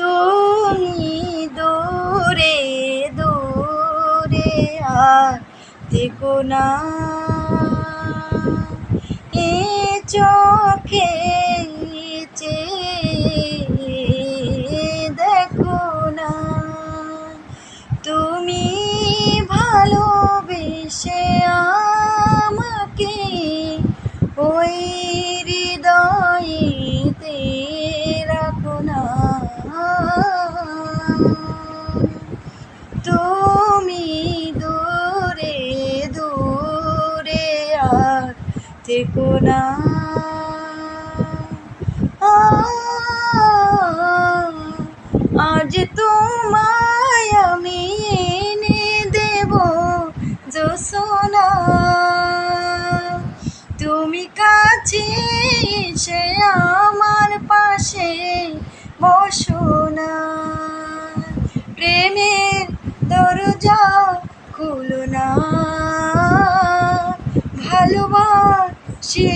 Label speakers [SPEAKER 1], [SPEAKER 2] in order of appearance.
[SPEAKER 1] তুমি দূরে দূরে আর দেখো না, এ চোখে দেখো না। তুমি ভালোবেসে আমাকে ওই হৃদয়েতে রাখো না। তুমি দূরে দূরে আর থেকো না। আজ তোমায় আমি এনে দেব জোছনা, তুমি কাছে এসে আমার পাশে বসো না। প্রেমের দরজা খুলো না, ভালোবাসি